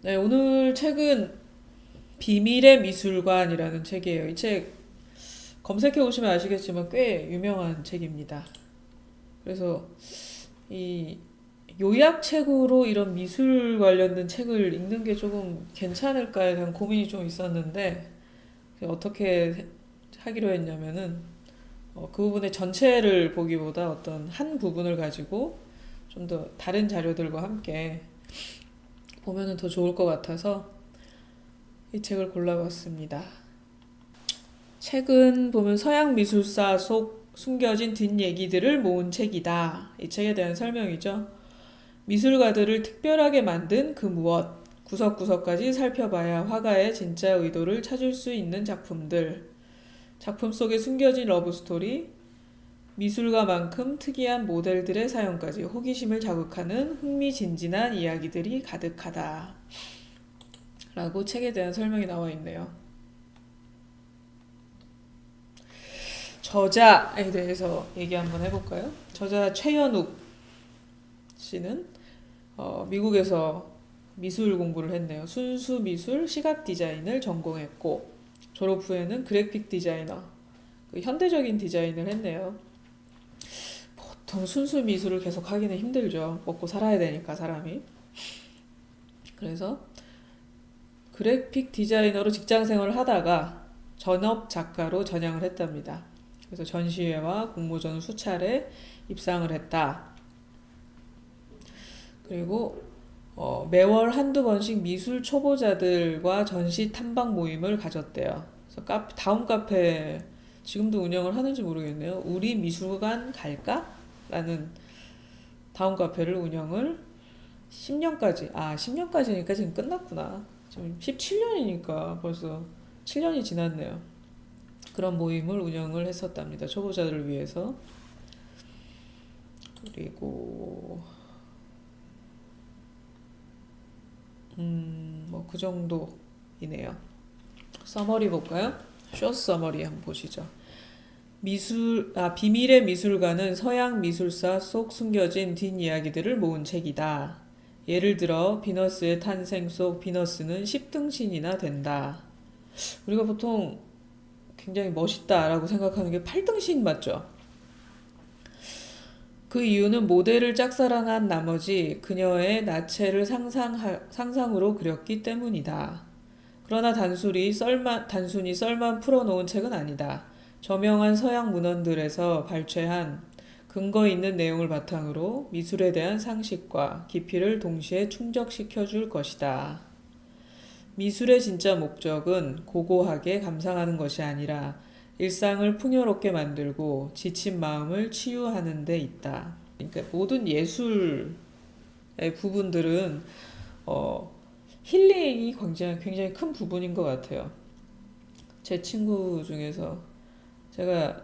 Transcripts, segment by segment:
네, 오늘 책은 비밀의 미술관이라는 책이에요. 이 책 검색해 보시면 아시겠지만 꽤 유명한 책입니다. 그래서 이 요약책으로 이런 미술 관련된 책을 읽는 게 조금 괜찮을까에 대한 고민이 좀 있었는데 어떻게 하기로 했냐면은 그 부분의 전체를 보기보다 어떤 한 부분을 가지고 좀 더 다른 자료들과 함께 보면은 더 좋을 것 같아서 이 책을 골라봤습니다. 책은 보면 서양 미술사 속 숨겨진 뒷얘기들을 모은 책이다. 이 책에 대한 설명이죠. 미술가들을 특별하게 만든 그 무엇, 구석구석까지 살펴봐야 화가의 진짜 의도를 찾을 수 있는 작품들. 작품 속에 숨겨진 러브스토리, 미술가만큼 특이한 모델들의 사용까지 호기심을 자극하는 흥미진진한 이야기들이 가득하다. 라고 책에 대한 설명이 나와 있네요. 저자에 대해서 얘기 한번 해볼까요? 저자 최연욱 씨는 미국에서 미술 공부를 했네요. 순수 미술 시각 디자인을 전공했고 졸업 후에는 그래픽 디자이너, 그 현대적인 디자인을 했네요. 보통 순수 미술을 계속 하기는 힘들죠. 먹고 살아야 되니까 사람이. 그래서 그래픽 디자이너로 직장 생활을 하다가 전업 작가로 전향을 했답니다. 그래서 전시회와 공모전 수차례 입상을 했다. 그리고 매월 한두 번씩 미술 초보자들과 전시 탐방 모임을 가졌대요. 그래서 다음 카페 지금도 운영을 하는지 모르겠네요. 우리 미술관 갈까? 라는 다음 카페를 운영을 10년까지니까 지금 끝났구나. 지금 17년이니까 벌써 7년이 지났네요. 그런 모임을 운영을 했었답니다. 초보자들을 위해서. 그리고 뭐 그 정도이네요. 서머리 볼까요? 숏 서머리 한번 보시죠. 비밀의 미술관은 서양 미술사 속 숨겨진 뒷이야기들을 모은 책이다. 예를 들어 비너스의 탄생 속 비너스는 10등신이나 된다. 우리가 보통 굉장히 멋있다라고 생각하는 게 8등신 맞죠? 그 이유는 모델을 짝사랑한 나머지 그녀의 나체를 상상으로 그렸기 때문이다. 그러나 단순히 썰만 풀어놓은 책은 아니다. 저명한 서양 문헌들에서 발췌한 근거 있는 내용을 바탕으로 미술에 대한 상식과 깊이를 동시에 충족시켜 줄 것이다. 미술의 진짜 목적은 고고하게 감상하는 것이 아니라 일상을 풍요롭게 만들고 지친 마음을 치유하는 데 있다. 그러니까 모든 예술의 부분들은 어, 힐링이 굉장히 큰 부분인 것 같아요. 제 친구 중에서 제가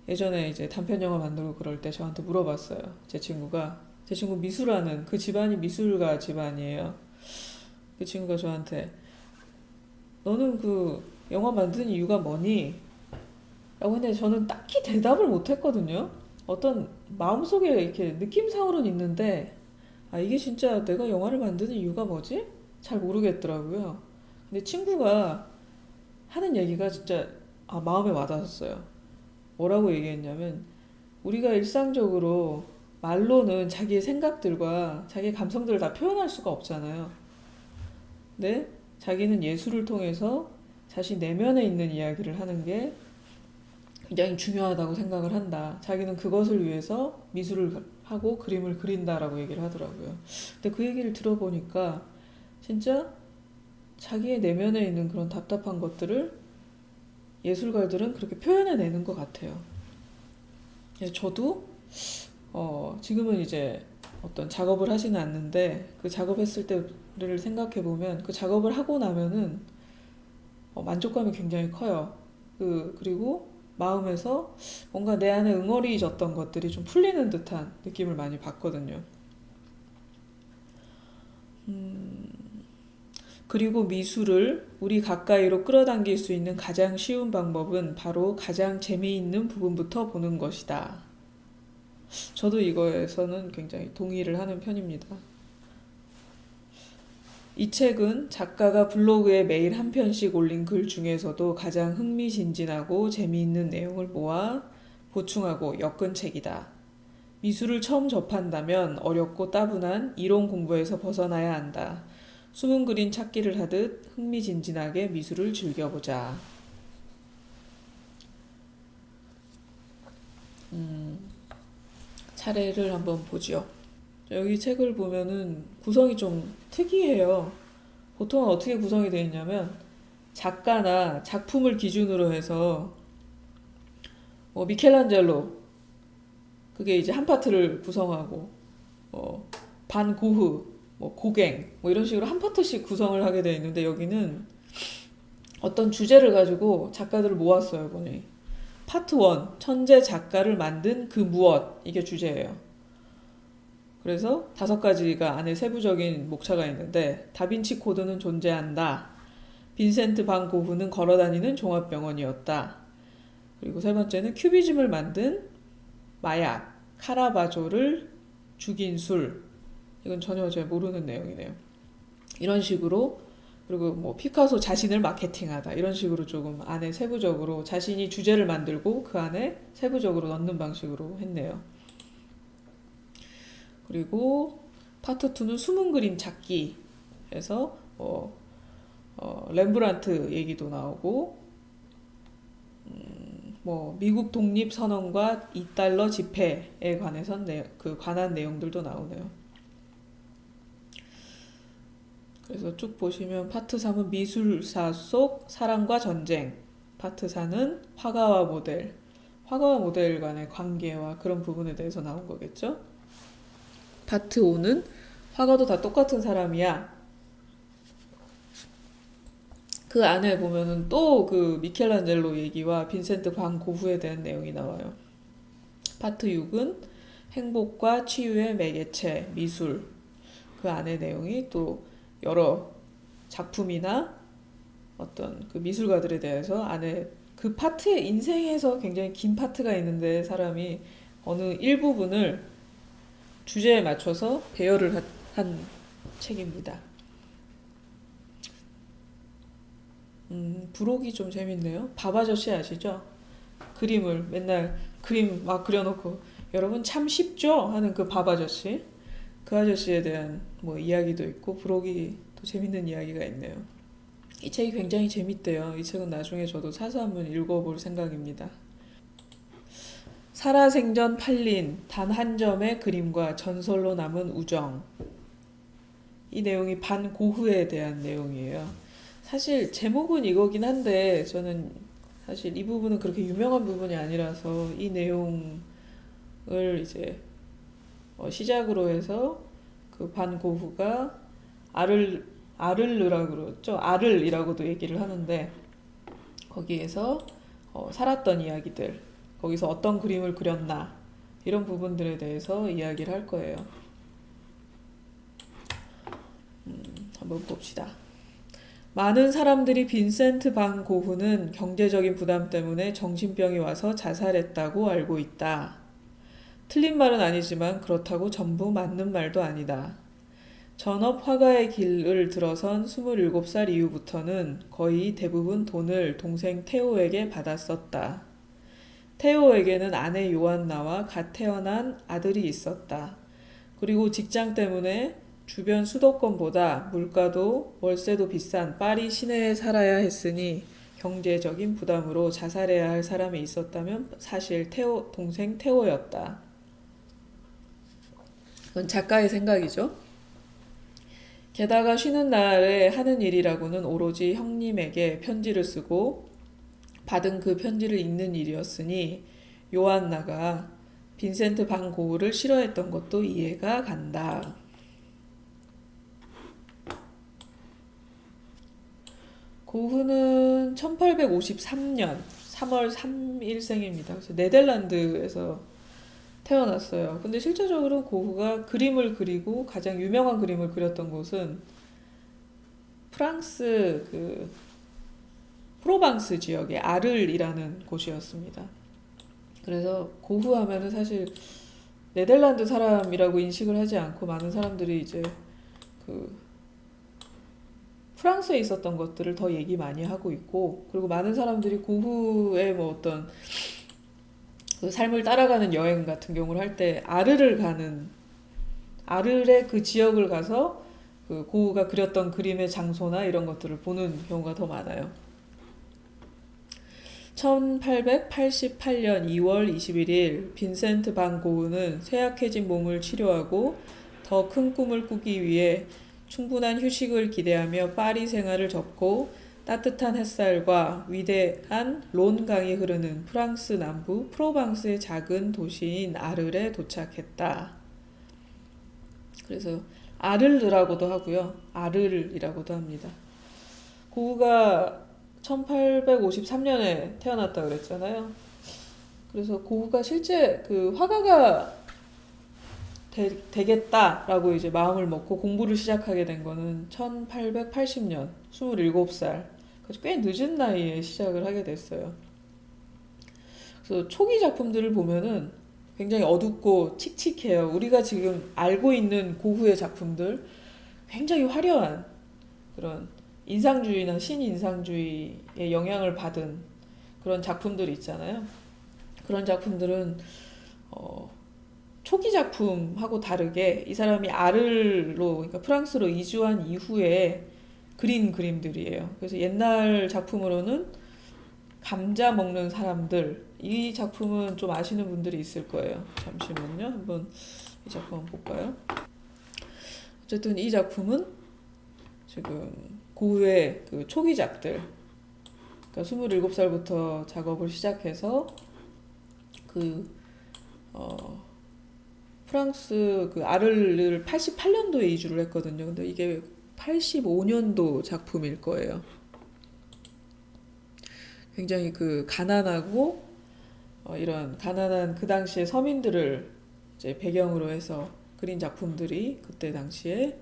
예전에 이제 단편 영화 만들고 그럴 때 저한테 물어봤어요. 제 친구 미술하는 그 집안이 미술가 집안이에요. 그 친구가 저한테 너는 그 영화 만든 이유가 뭐니? 라고 했는데 저는 딱히 대답을 못 했거든요. 어떤 마음속에 이렇게 느낌상으로는 있는데 이게 진짜 내가 영화를 만드는 이유가 뭐지? 잘 모르겠더라고요. 근데 친구가 하는 얘기가 진짜 마음에 와닿았어요. 뭐라고 얘기했냐면 우리가 일상적으로 말로는 자기의 생각들과 자기의 감성들을 다 표현할 수가 없잖아요. 근데 자기는 예술을 통해서 자신 내면에 있는 이야기를 하는 게 굉장히 중요하다고 생각을 한다. 자기는 그것을 위해서 미술을 하고 그림을 그린다라고 얘기를 하더라고요. 근데 그 얘기를 들어보니까 진짜 자기의 내면에 있는 그런 답답한 것들을 예술가들은 그렇게 표현해내는 것 같아요. 저도 지금은 이제 어떤 작업을 하지는 않는데 그 작업했을 때를 생각해 보면 그 작업을 하고 나면은 만족감이 굉장히 커요. 그리고 마음에서 뭔가 내 안에 응어리졌던 것들이 좀 풀리는 듯한 느낌을 많이 받거든요. 그리고 미술을 우리 가까이로 끌어당길 수 있는 가장 쉬운 방법은 바로 가장 재미있는 부분부터 보는 것이다. 저도 이거에서는 굉장히 동의를 하는 편입니다. 이 책은 작가가 블로그에 매일 한 편씩 올린 글 중에서도 가장 흥미진진하고 재미있는 내용을 모아 보충하고 엮은 책이다. 미술을 처음 접한다면 어렵고 따분한 이론 공부에서 벗어나야 한다. 숨은 그림 찾기를 하듯 흥미진진하게 미술을 즐겨보자. 차례를 한번 보죠. 여기 책을 보면은 구성이 좀 특이해요. 보통은 어떻게 구성이 되어 있냐면 작가나 작품을 기준으로 해서 미켈란젤로 그게 이제 한 파트를 구성하고 반 고흐, 고갱 이런 식으로 한 파트씩 구성을 하게 되어 있는데 여기는 어떤 주제를 가지고 작가들을 모았어요, 보니. 파트 1, 천재 작가를 만든 그 무엇, 이게 주제예요. 그래서 5가지가 안에 세부적인 목차가 있는데 다빈치 코드는 존재한다. 빈센트 반 고흐는 걸어다니는 종합병원이었다. 그리고 3번째는 큐비즘을 만든 마약, 카라바조를 죽인 술. 이건 전혀 제가 모르는 내용이네요. 이런 식으로 그리고 피카소 자신을 마케팅하다 이런 식으로 조금 안에 세부적으로 자신이 주제를 만들고 그 안에 세부적으로 넣는 방식으로 했네요. 그리고 파트 2는 숨은 그림 찾기 해서 렘브란트 얘기도 나오고 미국 독립선언과 $2 지폐에 관한 내용들도 나오네요. 그래서 쭉 보시면 파트 3은 미술사 속 사랑과 전쟁, 파트 4는 화가와 모델 간의 관계와 그런 부분에 대해서 나온 거겠죠. 파트 5는 화가도 다 똑같은 사람이야. 그 안에 보면은 또 그 미켈란젤로 얘기와 빈센트 반 고흐에 대한 내용이 나와요. 파트 6은 행복과 치유의 매개체, 미술. 그 안에 내용이 또 여러 작품이나 어떤 그 미술가들에 대해서 안에 그 파트의 인생에서 굉장히 긴 파트가 있는데 사람이 어느 일부분을 주제에 맞춰서 배열을 한 책입니다. 부록이 좀 재밌네요. 밥 아저씨 아시죠? 그림을 맨날 그림 막 그려놓고 여러분 참 쉽죠? 하는 그 밥 아저씨. 그 아저씨에 대한 이야기도 있고 부록이 또 재밌는 이야기가 있네요. 이 책이 굉장히 재밌대요. 이 책은 나중에 저도 사서 한번 읽어볼 생각입니다. 살아생전 팔린 단 한 점의 그림과 전설로 남은 우정. 이 내용이 반 고흐에 대한 내용이에요. 사실 제목은 이거긴 한데 저는 사실 이 부분은 그렇게 유명한 부분이 아니라서 이 내용을 이제 시작으로 해서 그 반 고흐가 아를르라고 그러죠. 아를이라고도 얘기를 하는데 거기에서 살았던 이야기들, 거기서 어떤 그림을 그렸나 이런 부분들에 대해서 이야기를 할 거예요. 한번 봅시다. 많은 사람들이 빈센트 반 고흐는 경제적인 부담 때문에 정신병이 와서 자살했다고 알고 있다. 틀린 말은 아니지만 그렇다고 전부 맞는 말도 아니다. 전업 화가의 길을 들어선 27살 이후부터는 거의 대부분 돈을 동생 테오에게 받았었다. 테오에게는 아내 요한나와 갓 태어난 아들이 있었다. 그리고 직장 때문에 주변 수도권보다 물가도 월세도 비싼 파리 시내에 살아야 했으니 경제적인 부담으로 자살해야 할 사람이 있었다면 사실 동생 테오였다. 그건 작가의 생각이죠. 게다가 쉬는 날에 하는 일이라고는 오로지 형님에게 편지를 쓰고 받은 그 편지를 읽는 일이었으니 요한나가 빈센트 반 고흐를 싫어했던 것도 이해가 간다. 고흐는 1853년 3월 3일생입니다. 그래서 네덜란드에서 태어났어요. 근데 실제적으로 고흐가 그림을 그리고 가장 유명한 그림을 그렸던 곳은 프랑스 그 프로방스 지역의 아를이라는 곳이었습니다. 그래서 고흐 하면은 사실 네덜란드 사람이라고 인식을 하지 않고 많은 사람들이 이제 그 프랑스에 있었던 것들을 더 얘기 많이 하고 있고, 그리고 많은 사람들이 고흐의 뭐 어떤 그 삶을 따라가는 여행 같은 경우를 할 때 아르의 그 지역을 가서 그 고흐가 그렸던 그림의 장소나 이런 것들을 보는 경우가 더 많아요. 1888년 2월 21일 빈센트 반 고흐는 쇠약해진 몸을 치료하고 더 큰 꿈을 꾸기 위해 충분한 휴식을 기대하며 파리 생활을 접고 따뜻한 햇살과 위대한 론 강이 흐르는 프랑스 남부 프로방스의 작은 도시인 아르에 도착했다. 그래서 아르르라고도 하고요. 아르르이라고도 합니다. 고흐가 1853년에 태어났다 그랬잖아요. 그래서 고흐가 실제 그 화가가 되겠다라고 이제 마음을 먹고 공부를 시작하게 된 거는 1880년 27살. 꽤 늦은 나이에 시작을 하게 됐어요. 그래서 초기 작품들을 보면은 굉장히 어둡고 칙칙해요. 우리가 지금 알고 있는 고흐의 작품들 굉장히 화려한 그런 인상주의나 신인상주의의 영향을 받은 그런 작품들이 있잖아요. 그런 작품들은 초기 작품하고 다르게 이 사람이 아르로, 그러니까 프랑스로 이주한 이후에 그린 그림들이에요. 그래서 옛날 작품으로는 감자 먹는 사람들, 이 작품은 좀 아시는 분들이 있을 거예요. 잠시만요. 한번 이 작품 한번 볼까요? 어쨌든 이 작품은 지금 고흐의 그 초기작들, 그러니까 27살부터 작업을 시작해서 프랑스 그 아르를 88년도에 이주를 했거든요. 근데 이게 85년도 작품일 거예요. 굉장히 그 가난하고 이런 가난한 그 당시의 서민들을 이제 배경으로 해서 그린 작품들이 그때 당시에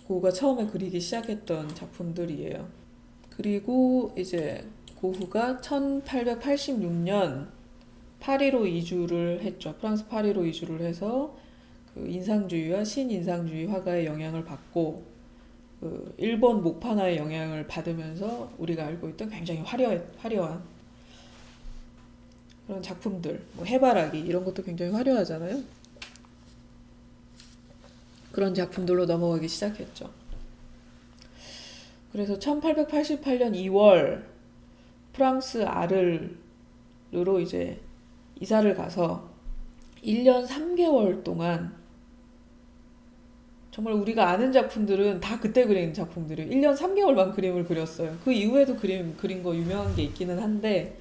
고흐가 처음에 그리기 시작했던 작품들이에요. 그리고 이제 고흐가 1886년 파리로 이주를 했죠. 프랑스 파리로 이주를 해서 그 인상주의와 신인상주의 화가의 영향을 받고 그 일본 목파나의 영향을 받으면서 우리가 알고 있던 굉장히 화려한 그런 작품들, 뭐 해바라기 이런 것도 굉장히 화려하잖아요. 그런 작품들로 넘어가기 시작했죠. 그래서 1888년 2월 프랑스 아르르로 이제 이사를 가서 1년 3개월 동안 정말 우리가 아는 작품들은 다 그때 그린 작품들이에요. 1년 3개월만 그림을 그렸어요. 그 이후에도 그린 거 유명한 게 있기는 한데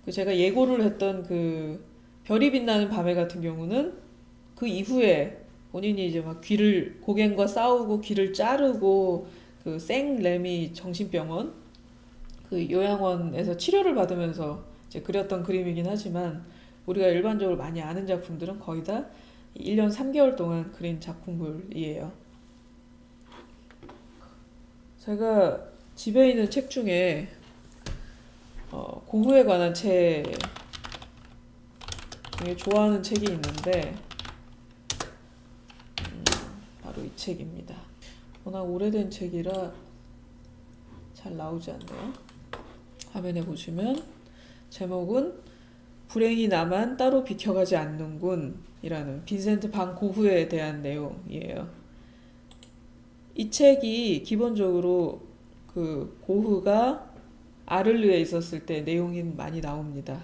그 제가 예고를 했던 그 별이 빛나는 밤에 같은 경우는 그 이후에 본인이 이제 막 고갱과 싸우고 귀를 자르고 그 생레미 정신병원 그 요양원에서 치료를 받으면서 이제 그렸던 그림이긴 하지만 우리가 일반적으로 많이 아는 작품들은 거의 다 1년 3개월 동안 그린 작품들이에요. 제가 집에 있는 책 중에 고흐에 관한 책 중에 좋아하는 책이 있는데 바로 이 책입니다. 워낙 오래된 책이라 잘 나오지 않네요. 화면에 보시면 제목은 불행이 나만 따로 비켜가지 않는군 이라는 빈센트 반 고흐에 대한 내용이에요. 이 책이 기본적으로 그 고흐가 아르르에 있었을 때 내용이 많이 나옵니다.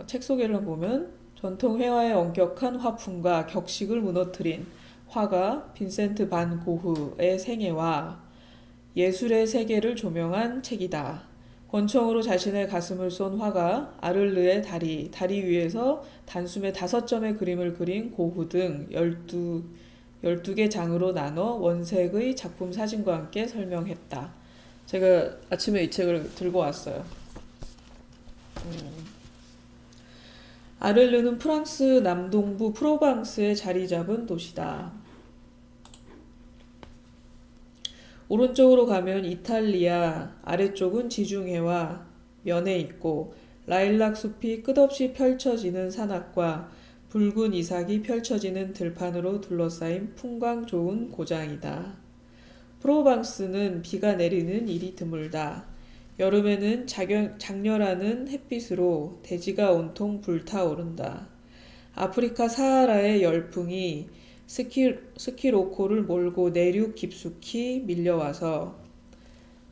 책 소개를 보면 전통 회화의 엄격한 화풍과 격식을 무너뜨린 화가 빈센트 반 고흐의 생애와 예술의 세계를 조명한 책이다. 권총으로 자신의 가슴을 쏜 화가 아르르의 다리 위에서 단숨에 5점의 그림을 그린 고흐 등 12개 장으로 나눠 원색의 작품 사진과 함께 설명했다. 제가 아침에 이 책을 들고 왔어요. 아르르는 프랑스 남동부 프로방스에 자리 잡은 도시다. 오른쪽으로 가면 이탈리아, 아래쪽은 지중해와 면에 있고 라일락 숲이 끝없이 펼쳐지는 산악과 붉은 이삭이 펼쳐지는 들판으로 둘러싸인 풍광 좋은 고장이다. 프로방스는 비가 내리는 일이 드물다. 여름에는 장렬하는 햇빛으로 대지가 온통 불타오른다. 아프리카 사하라의 열풍이 스키로코를 몰고 내륙 깊숙이 밀려와서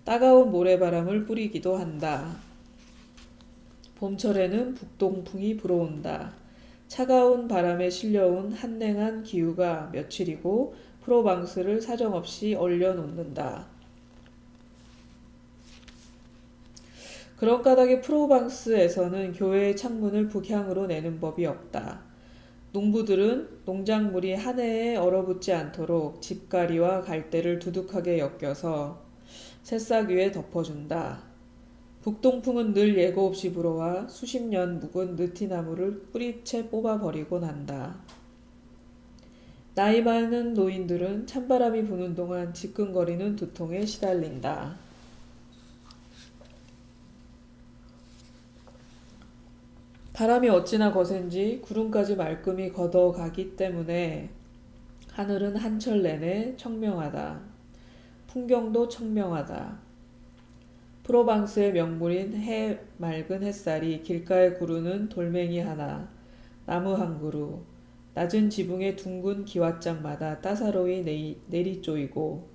따가운 모래바람을 뿌리기도 한다. 봄철에는 북동풍이 불어온다. 차가운 바람에 실려온 한랭한 기후가 며칠이고 프로방스를 사정없이 얼려놓는다. 그런 까닭에 프로방스에서는 교회의 창문을 북향으로 내는 법이 없다. 농부들은 농작물이 한 해에 얼어붙지 않도록 집가리와 갈대를 두둑하게 엮여서 새싹 위에 덮어준다. 북동풍은 늘 예고 없이 불어와 수십 년 묵은 느티나무를 뿌리채 뽑아버리곤 한다. 나이 많은 노인들은 찬바람이 부는 동안 지끈거리는 두통에 시달린다. 바람이 어찌나 거센지 구름까지 말끔히 걷어가기 때문에 하늘은 한철 내내 청명하다. 풍경도 청명하다. 프로방스의 명물인 맑은 햇살이 길가에 구르는 돌멩이 하나, 나무 한 그루, 낮은 지붕의 둥근 기왓장마다 따사로이 내리쪼이고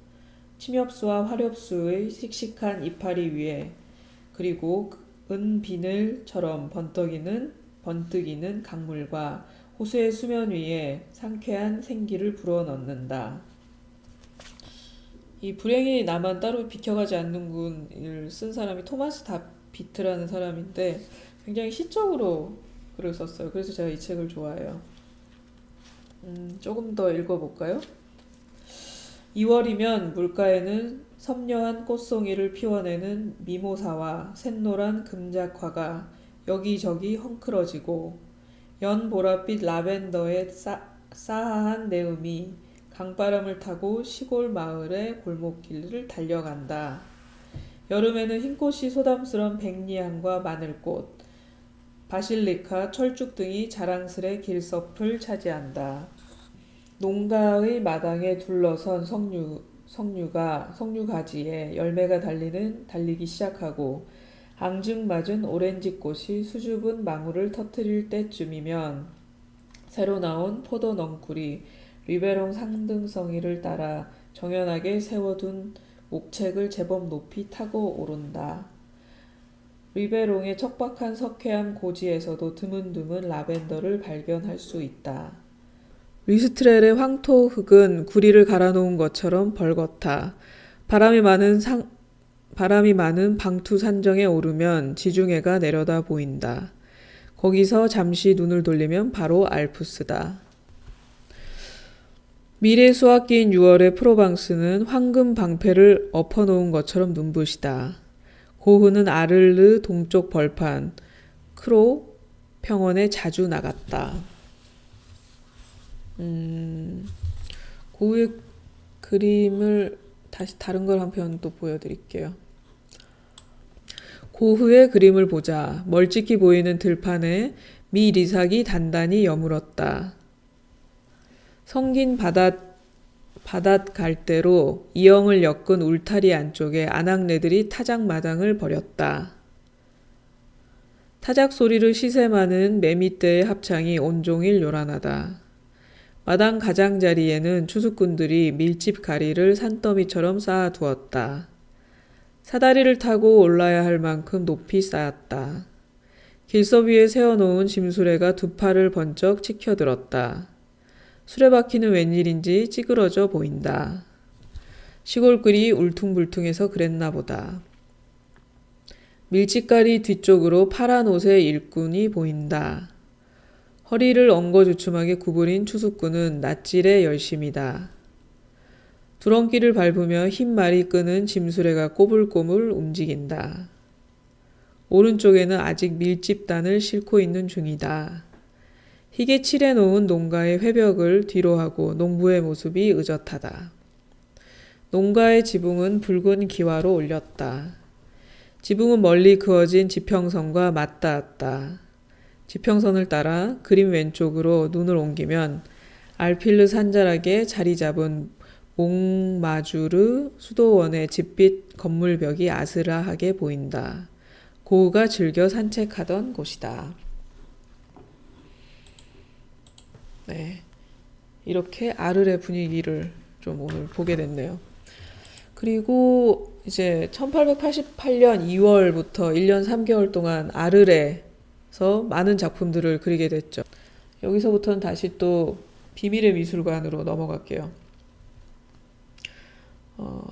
침엽수와 화렵수의 씩씩한 이파리 위에 그리고 은 비늘처럼 번뜩이는 강물과 호수의 수면 위에 상쾌한 생기를 불어넣는다. 이 불행히 나만 따로 비켜가지 않는군을 쓴 사람이 토마스 다비트라는 사람인데 굉장히 시적으로 글을 썼어요. 그래서 제가 이 책을 좋아해요. 조금 더 읽어볼까요? 2월이면 물가에는 섬녀한 꽃송이를 피워내는 미모사와 샛노란 금작화가 여기저기 헝클어지고 연보랏빛 라벤더의 싸하한 내음이 강바람을 타고 시골 마을의 골목길을 달려간다. 여름에는 흰꽃이 소담스런 백리향과 마늘꽃, 바실리카, 철쭉 등이 자랑스레 길섭을 차지한다. 농가의 마당에 둘러선 석류가지에 열매가 달리기 시작하고 앙증맞은 오렌지꽃이 수줍은 망울을 터뜨릴 때쯤이면 새로 나온 포도 넝쿨이 리베롱 상등성이를 따라 정연하게 세워둔 목책을 제법 높이 타고 오른다. 리베롱의 척박한 석회암 고지에서도 드문드문 라벤더를 발견할 수 있다. 리스트렐의 황토 흙은 구리를 갈아놓은 것처럼 벌겋다. 바람이 많은 방투 산정에 오르면 지중해가 내려다 보인다. 거기서 잠시 눈을 돌리면 바로 알프스다. 미래 수학기인 6월의 프로방스는 황금 방패를 엎어놓은 것처럼 눈부시다. 고흐는 아를르 동쪽 벌판 크로 평원에 자주 나갔다. 고흐의 그림을 다시 다른 걸 한 편 또 보여드릴게요. 고흐의 그림을 보자. 멀찍이 보이는 들판에 미 리삭이 단단히 여물었다. 성긴 바닷 갈대로 이영을 엮은 울타리 안쪽에 아낙네들이 타작마당을 벌였다. 타작 소리를 시샘하는 매미떼의 합창이 온종일 요란하다. 마당 가장자리에는 추수꾼들이 밀집 가리를 산더미처럼 쌓아두었다. 사다리를 타고 올라야 할 만큼 높이 쌓았다. 길석 위에 세워놓은 짐수레가 두 팔을 번쩍 치켜들었다. 수레바퀴는 웬일인지 찌그러져 보인다. 시골길이 울퉁불퉁해서 그랬나 보다. 밀집가리 뒤쪽으로 파란 옷의 일꾼이 보인다. 허리를 엉거주춤하게 구부린 추수꾼은 낫질의 열심이다. 두렁길을 밟으며 흰 말이 끄는 짐수레가 꼬불꼬불 움직인다. 오른쪽에는 아직 밀집단을 싣고 있는 중이다. 희게 칠해놓은 농가의 회벽을 뒤로하고 농부의 모습이 의젓하다. 농가의 지붕은 붉은 기와로 올렸다. 지붕은 멀리 그어진 지평선과 맞닿았다. 지평선을 따라 그림 왼쪽으로 눈을 옮기면 알필르 산자락에 자리 잡은 옹마주르 수도원의 집빛 건물벽이 아스라하게 보인다. 고흐가 즐겨 산책하던 곳이다. 네, 이렇게 아르레 분위기를 좀 오늘 보게 됐네요. 그리고 이제 1888년 2월부터 1년 3개월 동안 아르레에서 많은 작품들을 그리게 됐죠. 여기서부터는 다시 또 비밀의 미술관으로 넘어갈게요.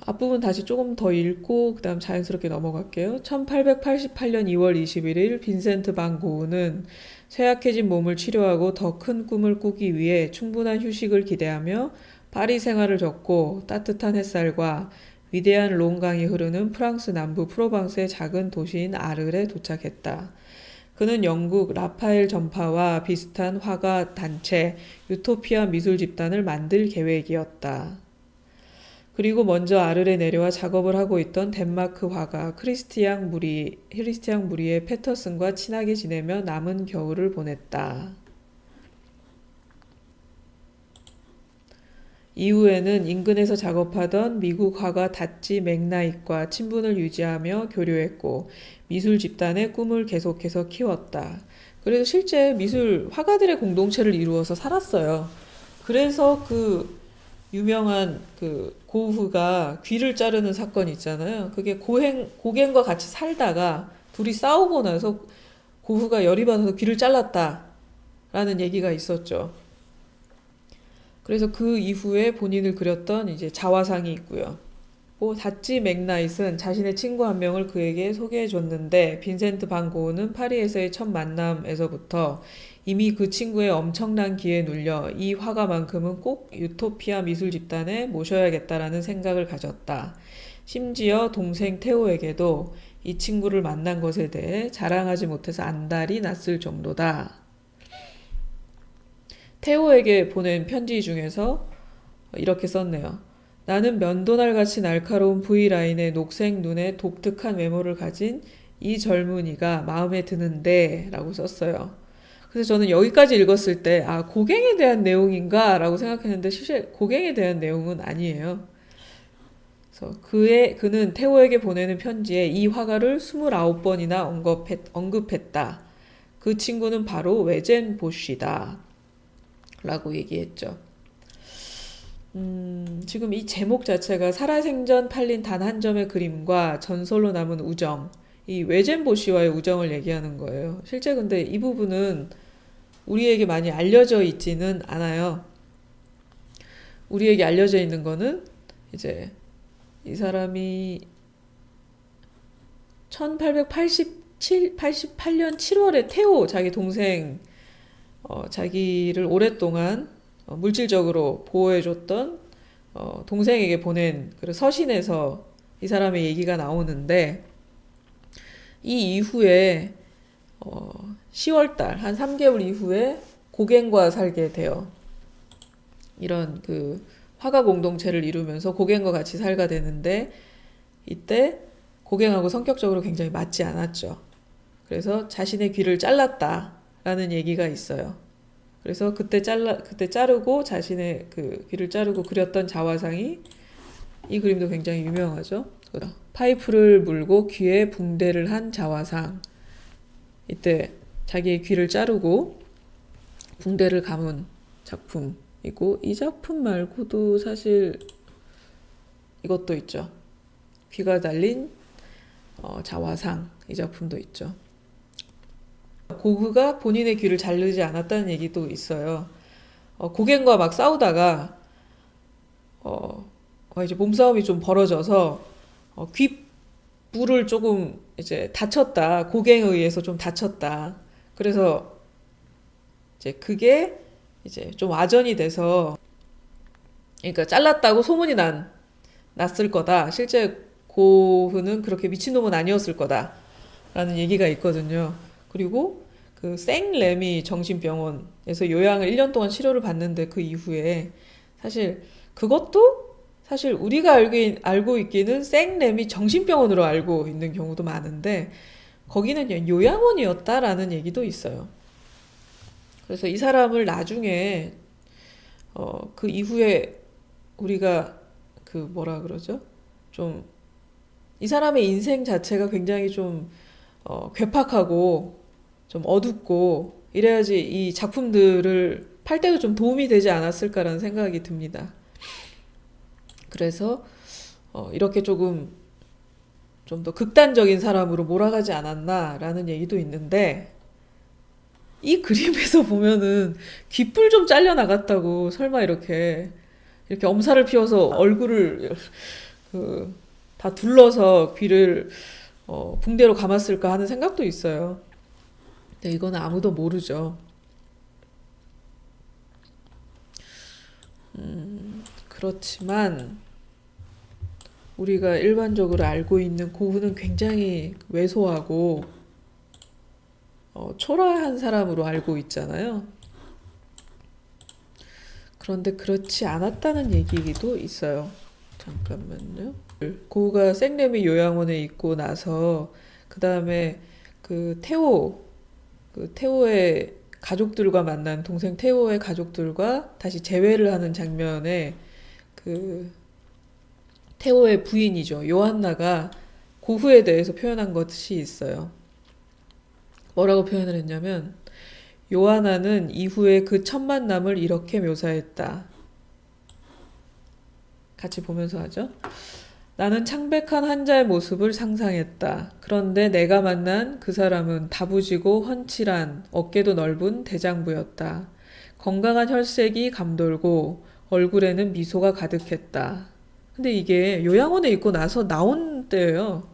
앞부분 다시 조금 더 읽고 그다음 자연스럽게 넘어갈게요. 1888년 2월 21일 빈센트 반 고흐는 쇠약해진 몸을 치료하고 더 큰 꿈을 꾸기 위해 충분한 휴식을 기대하며 파리 생활을 접고 따뜻한 햇살과 위대한 롱강이 흐르는 프랑스 남부 프로방스의 작은 도시인 아르에 도착했다. 그는 영국 라파엘 전파와 비슷한 화가 단체 유토피아 미술 집단을 만들 계획이었다. 그리고 먼저 아르에 내려와 작업을 하고 있던 덴마크 화가 크리스티앙 무리의 패터슨과 친하게 지내며 남은 겨울을 보냈다. 이후에는 인근에서 작업하던 미국 화가 다찌 맥나잇과 친분을 유지하며 교류했고 미술 집단의 꿈을 계속해서 키웠다. 그래서 실제 미술 화가들의 공동체를 이루어서 살았어요. 그래서 그 유명한 그 고흐가 귀를 자르는 사건이 있잖아요. 그게 고갱과 같이 살다가 둘이 싸우고 나서 고흐가 열이 받아서 귀를 잘랐다라는 얘기가 있었죠. 그래서 그 이후에 본인을 그렸던 이제 자화상이 있고요. 다찌 맥나잇은 자신의 친구 한 명을 그에게 소개해 줬는데 빈센트 반 고흐는 파리에서의 첫 만남에서부터 이미 그 친구의 엄청난 기에 눌려 이 화가만큼은 꼭 유토피아 미술 집단에 모셔야겠다라는 생각을 가졌다. 심지어 동생 테오에게도 이 친구를 만난 것에 대해 자랑하지 못해서 안달이 났을 정도다. 테오에게 보낸 편지 중에서 이렇게 썼네요. 나는 면도날같이 날카로운 V라인의 녹색 눈에 독특한 외모를 가진 이 젊은이가 마음에 드는데 라고 썼어요. 그래서 저는 여기까지 읽었을 때 고갱에 대한 내용인가 라고 생각했는데 실제 고갱에 대한 내용은 아니에요. 그래서 그는 테오에게 보내는 편지에 이 화가를 29번이나 언급했다. 그 친구는 바로 외젠 보쉬다 라고 얘기했죠. 지금 이 제목 자체가 살아생전 팔린 단 한 점의 그림과 전설로 남은 우정, 이 외젠 보쉬와의 우정을 얘기하는 거예요. 실제 근데 이 부분은 우리에게 많이 알려져 있지는 않아요. 우리에게 알려져 있는 거는 이제 이 사람이 1888년 7월에 테오 자기 동생 자기를 오랫동안 물질적으로 보호해줬던 동생에게 보낸 그 서신에서 이 사람의 얘기가 나오는데 이 이후에 10월달 한 3개월 이후에 고갱과 살게 돼요. 이런 그 화가 공동체를 이루면서 고갱과 같이 살게 되는데 이때 고갱하고 성격적으로 굉장히 맞지 않았죠. 그래서 자신의 귀를 잘랐다라는 얘기가 있어요. 그래서 그때 자르고 자신의 그 귀를 자르고 그렸던 자화상이 이 그림도 굉장히 유명하죠. 파이프를 물고 귀에 붕대를 한 자화상. 이때 자기의 귀를 자르고 붕대를 감은 작품이고 이 작품 말고도 사실 이것도 있죠. 귀가 달린 자화상 이 작품도 있죠. 고흐가 본인의 귀를 자르지 않았다는 얘기도 있어요. 고갱과 막 싸우다가 이제 몸싸움이 좀 벌어져서 귓불을 조금 이제 다쳤다. 고갱에 의해서 좀 다쳤다. 그래서 이제 그게 이제 좀 와전이 돼서 그러니까 잘랐다고 소문이 났을 거다. 실제 고흐는 그렇게 미친놈은 아니었을 거다라는 얘기가 있거든요. 그리고 그 생레미 정신병원에서 요양을 1년 동안 치료를 받는데 그 이후에 사실 그것도 사실 우리가 알고 있기는 생레미 정신병원으로 알고 있는 경우도 많은데 거기는 요양원이었다라는 얘기도 있어요. 그래서 이 사람을 나중에 그 이후에 우리가 그 뭐라 그러죠? 좀 이 사람의 인생 자체가 굉장히 좀 괴팍하고 좀 어둡고 이래야지 이 작품들을 팔 때도 좀 도움이 되지 않았을까라는 생각이 듭니다. 그래서 이렇게 조금 좀 더 극단적인 사람으로 몰아가지 않았나라는 얘기도 있는데 이 그림에서 보면은 귓불 좀 잘려 나갔다고 설마 이렇게 엄살을 피워서 얼굴을 다 둘러서 귀를 붕대로 감았을까 하는 생각도 있어요. 근데 이거는 아무도 모르죠. 그렇지만 우리가 일반적으로 알고 있는 고흐는 굉장히 왜소하고 초라한 사람으로 알고 있잖아요. 그런데 그렇지 않았다는 얘기도 있어요. 잠깐만요. 고흐가 생레미 요양원에 있고 나서 그 다음에 테오의 가족들과 만난 동생 테오의 가족들과 다시 재회를 하는 장면에 그 테오의 부인이죠. 요한나가 고흐에 대해서 표현한 것이 있어요. 뭐라고 표현을 했냐면 요하나는 이후에 그 첫 만남을 이렇게 묘사했다. 같이 보면서 하죠. 나는 창백한 환자의 모습을 상상했다. 그런데 내가 만난 그 사람은 다부지고 훤칠한 어깨도 넓은 대장부였다. 건강한 혈색이 감돌고 얼굴에는 미소가 가득했다. 근데 이게 요양원에 있고 나서 나온 때예요.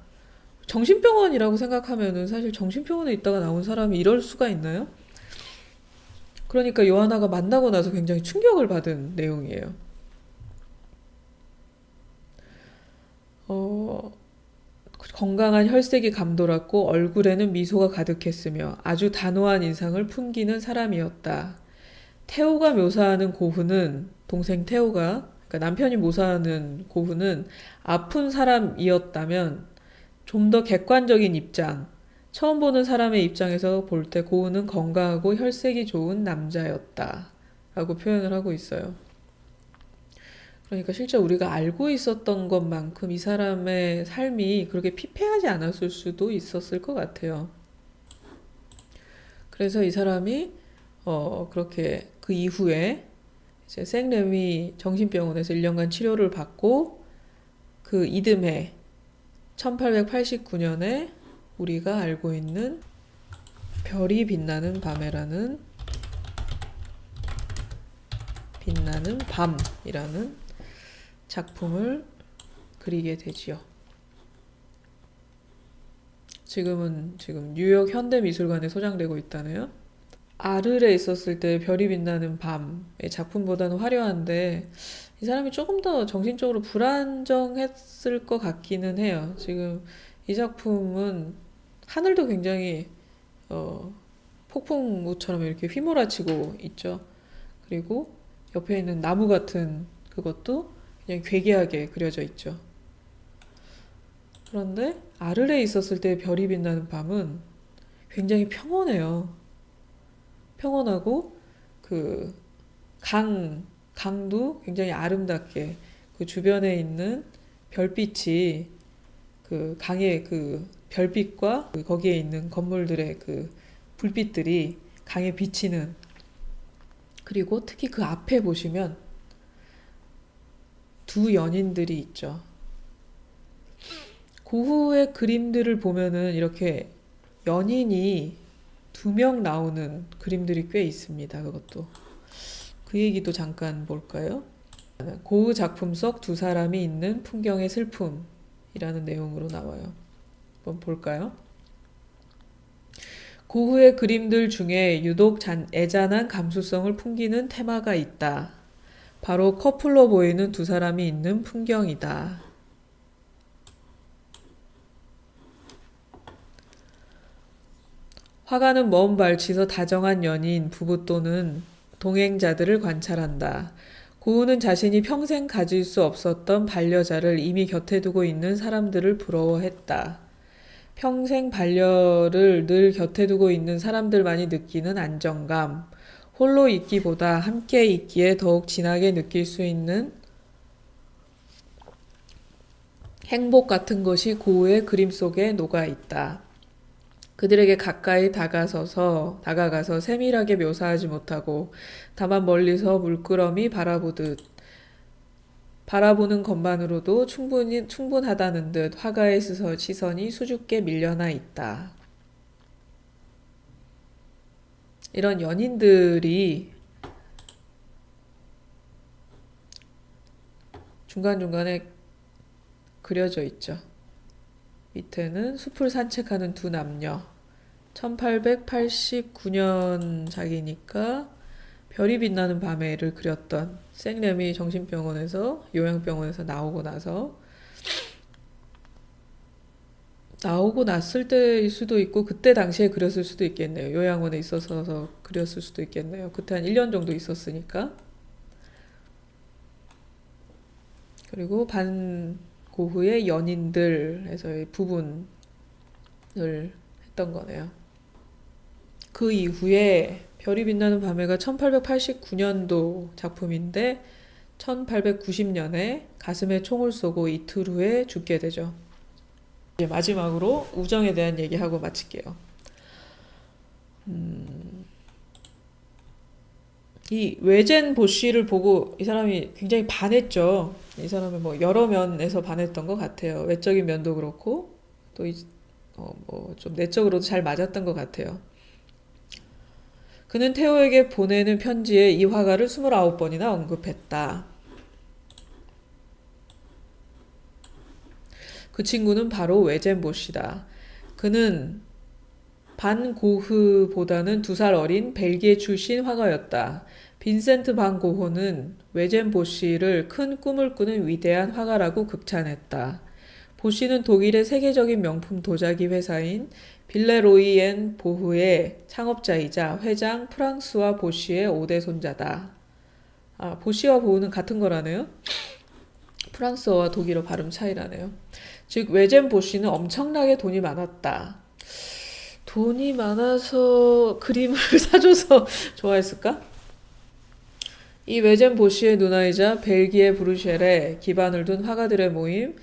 정신병원이라고 생각하면은 사실 정신병원에 있다가 나온 사람이 이럴 수가 있나요? 그러니까 요하나가 만나고 나서 굉장히 충격을 받은 내용이에요. 건강한 혈색이 감돌았고 얼굴에는 미소가 가득했으며 아주 단호한 인상을 풍기는 사람이었다. 테오가 묘사하는 고흐는 동생 테오가 그러니까 남편이 묘사하는 고흐는 아픈 사람이었다면 좀 더 객관적인 입장, 처음 보는 사람의 입장에서 볼 때 고흐는 건강하고 혈색이 좋은 남자였다. 라고 표현을 하고 있어요. 그러니까 실제 우리가 알고 있었던 것만큼 이 사람의 삶이 그렇게 피폐하지 않았을 수도 있었을 것 같아요. 그래서 이 사람이 그렇게 그 이후에 이제 생레미 정신병원에서 1년간 치료를 받고 그 이듬해 1889년에 우리가 알고 있는 별이 빛나는 밤이라는 작품을 그리게 되지요. 지금 뉴욕 현대미술관에 소장되고 있다네요. 아르레 있었을 때 별이 빛나는 밤의 작품보다는 화려한데 이 사람이 조금 더 정신적으로 불안정했을 것 같기는 해요. 지금 이 작품은 하늘도 굉장히 폭풍우처럼 이렇게 휘몰아치고 있죠. 그리고 옆에 있는 나무 같은 그것도 그냥 괴기하게 그려져 있죠. 그런데 아르레에 있었을 때 별이 빛나는 밤은 굉장히 평온해요. 평온하고 그 강도 굉장히 아름답게 그 주변에 있는 별빛이 그 강의 그 별빛과 거기에 있는 건물들의 그 불빛들이 강에 비치는 그리고 특히 그 앞에 보시면 두 연인들이 있죠. 고흐의 그림들을 보면은 이렇게 연인이 2명 나오는 그림들이 꽤 있습니다. 그것도. 그 얘기도 잠깐 볼까요? 고흐 작품 속 두 사람이 있는 풍경의 슬픔이라는 내용으로 나와요. 한번 볼까요? 고흐의 그림들 중에 유독 애잔한 감수성을 풍기는 테마가 있다. 바로 커플로 보이는 두 사람이 있는 풍경이다. 화가는 먼 발치에서 다정한 연인, 부부 또는 동행자들을 관찰한다. 고흐는 자신이 평생 가질 수 없었던 반려자를 이미 곁에 두고 있는 사람들을 부러워했다. 평생 반려를 늘 곁에 두고 있는 사람들만이 느끼는 안정감, 홀로 있기보다 함께 있기에 더욱 진하게 느낄 수 있는 행복 같은 것이 고흐의 그림 속에 녹아 있다. 그들에게 가까이 다가가서 세밀하게 묘사하지 못하고 다만 멀리서 물끄러미 바라보는 것만으로도 충분하다는 듯 화가의 시선이 수줍게 밀려나 있다. 이런 연인들이 중간중간에 그려져 있죠. 밑에는 숲을 산책하는 두 남녀. 1889년 작이니까 별이 빛나는 밤에를 그렸던 생렘이 정신병원에서 요양병원에서 나오고 났을 때일 수도 있고 그때 당시에 그렸을 수도 있겠네요. 요양원에 있어서 그렸을 수도 있겠네요. 그때 한 1년 정도 있었으니까. 그리고 반고흐의 연인들에서의 부분을 했던 거네요. 그 이후에 별이 빛나는 밤에가 1889년도 작품인데 1890년에 가슴에 총을 쏘고 이틀 후에 죽게 되죠. 이제 마지막으로 우정에 대한 얘기하고 마칠게요. 이 웨젠 보쉬를 보고 이 사람이 굉장히 반했죠. 이 사람은 뭐 여러 면에서 반했던 것 같아요. 외적인 면도 그렇고 또 뭐 좀 내적으로도 잘 맞았던 것 같아요. 그는 테오에게 보내는 편지에 이 화가를 29번이나 언급했다. 그 친구는 바로 웨젠 보쉬다. 그는 반 고흐보다는 2살 어린 벨기에 출신 화가였다. 빈센트 반 고흐는 웨젠 보쉬를 큰 꿈을 꾸는 위대한 화가라고 극찬했다. 보쉬는 독일의 세계적인 명품 도자기 회사인 빌레로이 앤 보흐의 창업자이자 회장 프랑스와 보쉬의 5대 손자다. 보쉬와 보흐는 같은 거라네요. 프랑스어와 독일어 발음 차이라네요. 즉 웨젠 보쉬는 엄청나게 돈이 많았다. 돈이 많아서 그림을 사줘서 좋아했을까? 이 웨젠 보쉬의 누나이자 벨기에 브뤼셀에 기반을 둔 화가들의 모임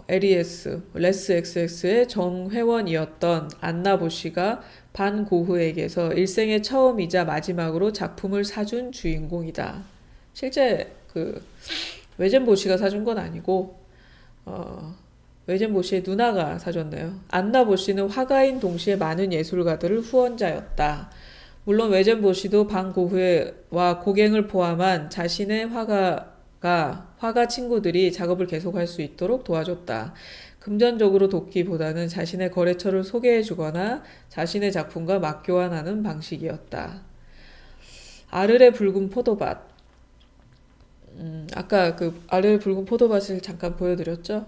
레스 XX의 정회원이었던 안나 보쉬가 반 고흐에게서 일생의 처음이자 마지막으로 작품을 사준 주인공이다. 실제 그 웨젠 보쉬가 사준 건 아니고 웨젠 보쉬의 누나가 사줬네요. 안나 보쉬는 화가인 동시에 많은 예술가들을 후원자였다. 물론 웨젠 보쉬도 반 고흐와 고갱을 포함한 자신의 화가 친구들이 작업을 계속할 수 있도록 도와줬다. 금전적으로 돕기보다는 자신의 거래처를 소개해주거나 자신의 작품과 맞교환하는 방식이었다. 아르레 붉은 포도밭. 아까 그 아르레 붉은 포도밭을 잠깐 보여드렸죠?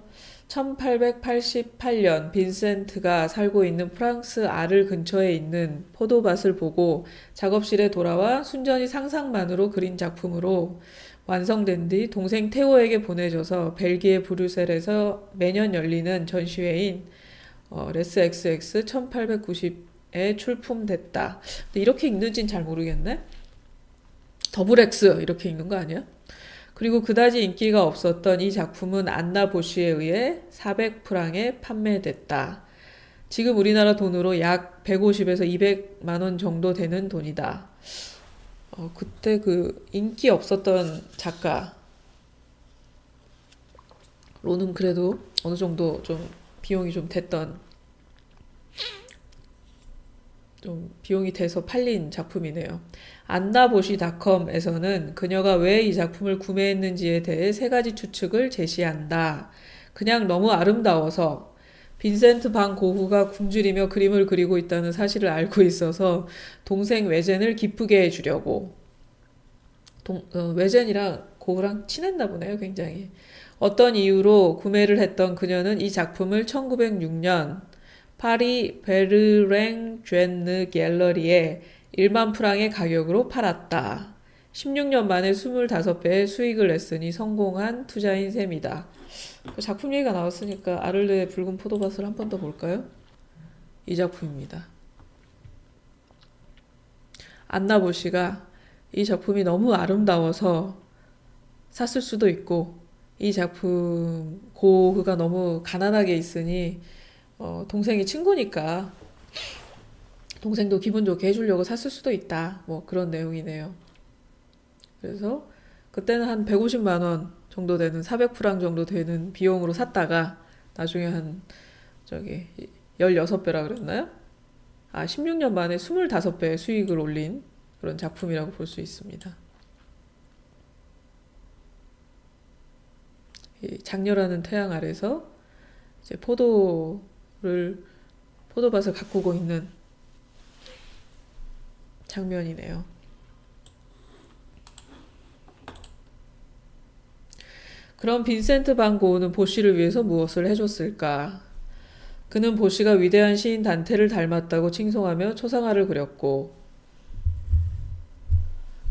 1888년 빈센트가 살고 있는 프랑스 아를 근처에 있는 포도밭을 보고 작업실에 돌아와 순전히 상상만으로 그린 작품으로 완성된 뒤 동생 테오에게 보내줘서 벨기에 브뤼셀에서 매년 열리는 전시회인 레스 XX 1890에 출품됐다. 근데 이렇게 읽는지는 잘 모르겠네. 더블 X 이렇게 읽는 거 아니야? 그리고 그다지 인기가 없었던 이 작품은 안나 보쉬에 의해 400프랑에 판매됐다. 지금 우리나라 돈으로 약 150에서 200만 원 정도 되는 돈이다. 그때 그 인기 없었던 작가로는 그래도 어느 정도 좀 비용이 좀 비용이 돼서 팔린 작품이네요. 안나보시닷컴에서는 그녀가 왜 이 작품을 구매했는지에 대해 3가지 추측을 제시한다. 그냥 너무 아름다워서 빈센트 반 고흐가 굶주리며 그림을 그리고 있다는 사실을 알고 있어서 동생 웨젠을 기쁘게 해주려고. 웨젠이랑 고흐랑 친했나 보네요, 굉장히. 어떤 이유로 구매를 했던 그녀는 이 작품을 1906년 파리 베르랭 죔느 갤러리에 1만 프랑의 가격으로 팔았다. 16년 만에 25배의 수익을 냈으니 성공한 투자인 셈이다. 작품 얘기가 나왔으니까 아를레의 붉은 포도밭을 한 번 더 볼까요? 이 작품입니다. 안나 보쉬가 이 작품이 너무 아름다워서 샀을 수도 있고 이 작품 고흐가 너무 가난하게 있으니 동생이 친구니까 동생도 기분 좋게 해주려고 샀을 수도 있다. 뭐 그런 내용이네요. 그래서 그때는 한 150만 원 정도 되는 400프랑 정도 되는 비용으로 샀다가 나중에 한 저기 16배라 그랬나요? 16년 만에 25배 수익을 올린 그런 작품이라고 볼 수 있습니다. 이 장렬하는 태양 아래서 이제 포도밭을 가꾸고 있는 장면이네요. 그럼 빈센트 반 고흐는 보쉬를 위해서 무엇을 해줬을까? 그는 보쉬가 위대한 시인 단테를 닮았다고 칭송하며 초상화를 그렸고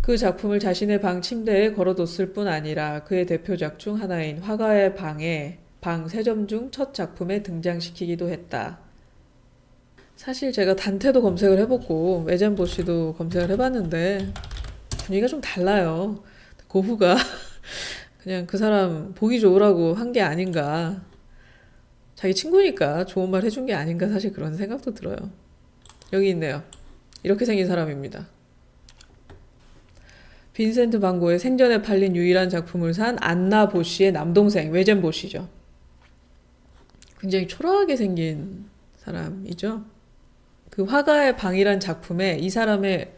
그 작품을 자신의 방 침대에 걸어뒀을 뿐 아니라 그의 대표작 중 하나인 화가의 방에 방 3점 중 첫 작품에 등장시키기도 했다. 사실 제가 단테도 검색을 해보고 외젠 보쉬도 검색을 해봤는데 분위기가 좀 달라요. 고흐가 그냥 그 사람 보기 좋으라고 한 게 아닌가. 자기 친구니까 좋은 말 해준 게 아닌가 사실 그런 생각도 들어요. 여기 있네요. 이렇게 생긴 사람입니다. 빈센트 반 고흐의 생전에 팔린 유일한 작품을 산 안나 보쉬의 남동생 외젠 보쉬죠. 굉장히 초라하게 생긴 사람이죠. 그 화가의 방이란 작품에 이 사람의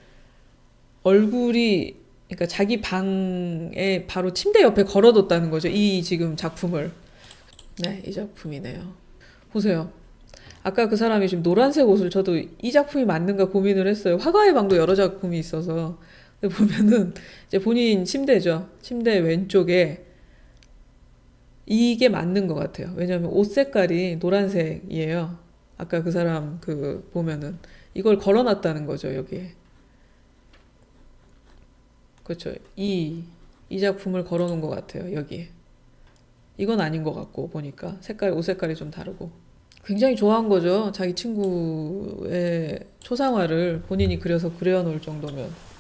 얼굴이 그러니까 자기 방에 바로 침대 옆에 걸어뒀다는 거죠. 이 지금 작품을. 네, 이 작품이네요. 보세요. 아까 그 사람이 지금 노란색 옷을 저도 이 작품이 맞는가 고민을 했어요. 화가의 방도 여러 작품이 있어서. 근데 보면은 이제 본인 침대죠. 침대 왼쪽에 이게 맞는 것 같아요. 왜냐하면 옷 색깔이 노란색이에요. 아까 그 사람 그 보면은 이걸 걸어놨다는 거죠, 여기에. 그렇죠. 이 작품을 걸어놓은 것 같아요, 여기에. 이건 아닌 것 같고 보니까 옷 색깔이 좀 다르고. 굉장히 좋아한 거죠. 자기 친구의 초상화를 본인이 그려서 그려놓을 정도면.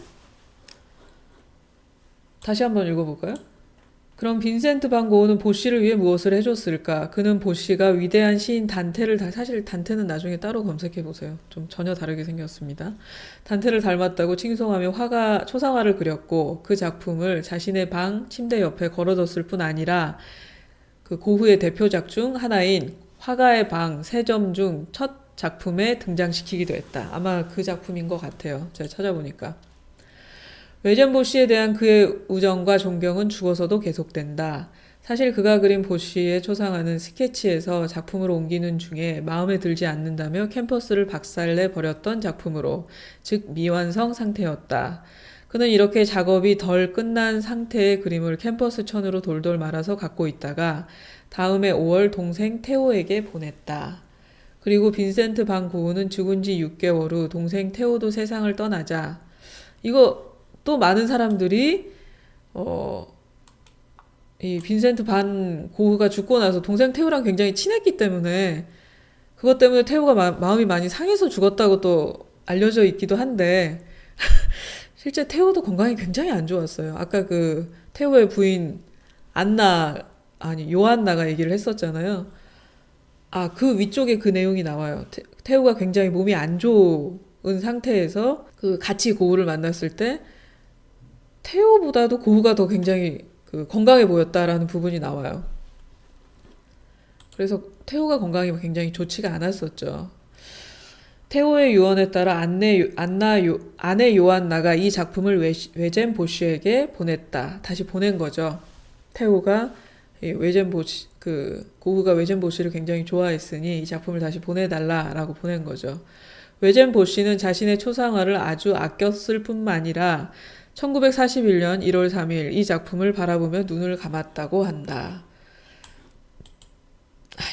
다시 한번 읽어볼까요? 그럼 빈센트 반 고흐는 보쉬를 위해 무엇을 해줬을까? 그는 보쉬가 위대한 시인 단테를 사실 단테는 나중에 따로 검색해 보세요. 좀 전혀 다르게 생겼습니다. 단테를 닮았다고 칭송하며 초상화를 그렸고 그 작품을 자신의 방 침대 옆에 걸어뒀을 뿐 아니라 그 고흐의 대표작 중 하나인 화가의 방 3점 중 첫 작품에 등장시키기도 했다. 아마 그 작품인 것 같아요. 제가 찾아보니까. 외젠 보쉬에 대한 그의 우정과 존경은 죽어서도 계속된다. 사실 그가 그린 보쉬의 초상화는 스케치에서 작품으로 옮기는 중에 마음에 들지 않는다며 캠퍼스를 박살내 버렸던 작품으로, 즉 미완성 상태였다. 그는 이렇게 작업이 덜 끝난 상태의 그림을 캠퍼스 천으로 돌돌 말아서 갖고 있다가 다음해 5월 동생 테오에게 보냈다. 그리고 빈센트 반 고흐는 죽은 지 6개월 후 동생 테오도 세상을 떠나자 이거 또 많은 사람들이 이 빈센트 반 고흐가 죽고 나서 동생 테오랑 굉장히 친했기 때문에 그것 때문에 테오가 마음이 많이 상해서 죽었다고 또 알려져 있기도 한데 실제 테오도 건강이 굉장히 안 좋았어요. 아까 그 테오의 부인 요한나가 얘기를 했었잖아요. 그 위쪽에 그 내용이 나와요. 테오가 굉장히 몸이 안 좋은 상태에서 그 같이 고흐를 만났을 때 테오보다도 고흐가 더 굉장히 그 건강해 보였다라는 부분이 나와요. 그래서 테오가 건강이 굉장히 좋지가 않았었죠. 테오의 유언에 따라 아내 요한나가 이 작품을 외젠 보쉬에게 보냈다. 다시 보낸 거죠. 테오가 고흐가 외젠 보쉬를 굉장히 좋아했으니 이 작품을 다시 보내달라라고 보낸 거죠. 외젠 보쉬는 자신의 초상화를 아주 아꼈을 뿐만 아니라 1941년 1월 3일 이 작품을 바라보며 눈을 감았다고 한다.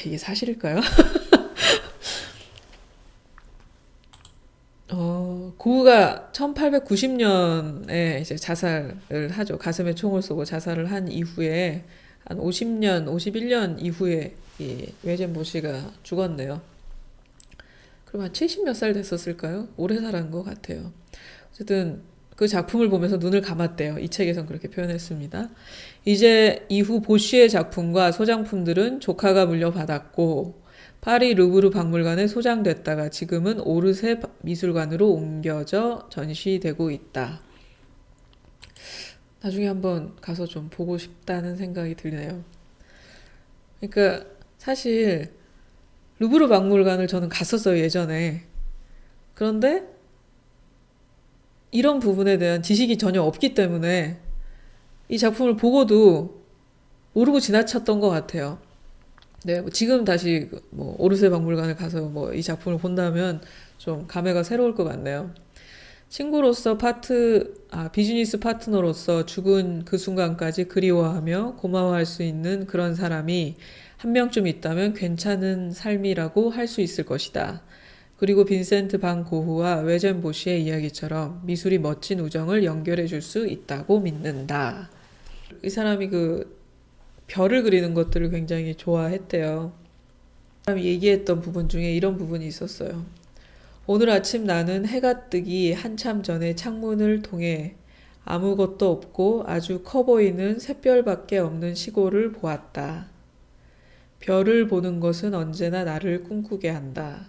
이게 사실일까요? 고흐가 1890년에 이제 자살을 하죠. 가슴에 총을 쏘고 자살을 한 이후에 한 51년 이후에 이 외젠 보쉬가 죽었네요. 그럼 한 70 몇 살 됐었을까요? 오래 살은 것 같아요. 어쨌든 그 작품을 보면서 눈을 감았대요. 이 책에선 그렇게 표현했습니다. 이제 이후 보쉬의 작품과 소장품들은 조카가 물려받았고 파리 루브르 박물관에 소장됐다가 지금은 오르세 미술관으로 옮겨져 전시되고 있다. 나중에 한번 가서 좀 보고 싶다는 생각이 드네요. 그러니까 사실 루브르 박물관을 저는 갔었어요, 예전에. 그런데 이런 부분에 대한 지식이 전혀 없기 때문에 이 작품을 보고도 모르고 지나쳤던 것 같아요. 네, 뭐 지금 다시 뭐 오르세 박물관을 가서 뭐 이 작품을 본다면 좀 감회가 새로울 것 같네요. 친구로서 비즈니스 파트너로서 죽은 그 순간까지 그리워하며 고마워할 수 있는 그런 사람이 한 명쯤 있다면 괜찮은 삶이라고 할 수 있을 것이다. 그리고 빈센트 반 고흐와 외젠 보시의 이야기처럼 미술이 멋진 우정을 연결해 줄 수 있다고 믿는다. 이 사람이 그 별을 그리는 것들을 굉장히 좋아했대요. 이 사람이 얘기했던 부분 중에 이런 부분이 있었어요. 오늘 아침 나는 해가 뜨기 한참 전에 창문을 통해 아무것도 없고 아주 커 보이는 샛별밖에 없는 시골을 보았다. 별을 보는 것은 언제나 나를 꿈꾸게 한다.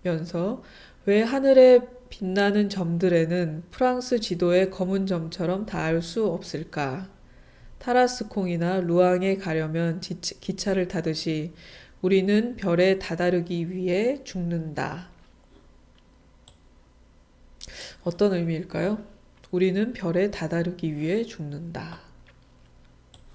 면서 왜 하늘에 빛나는 점들에는 프랑스 지도의 검은 점처럼 닿을 수 없을까? 타라스콩이나 루앙에 가려면 기차를 타듯이 우리는 별에 다다르기 위해 죽는다. 어떤 의미일까요? 우리는 별에 다다르기 위해 죽는다.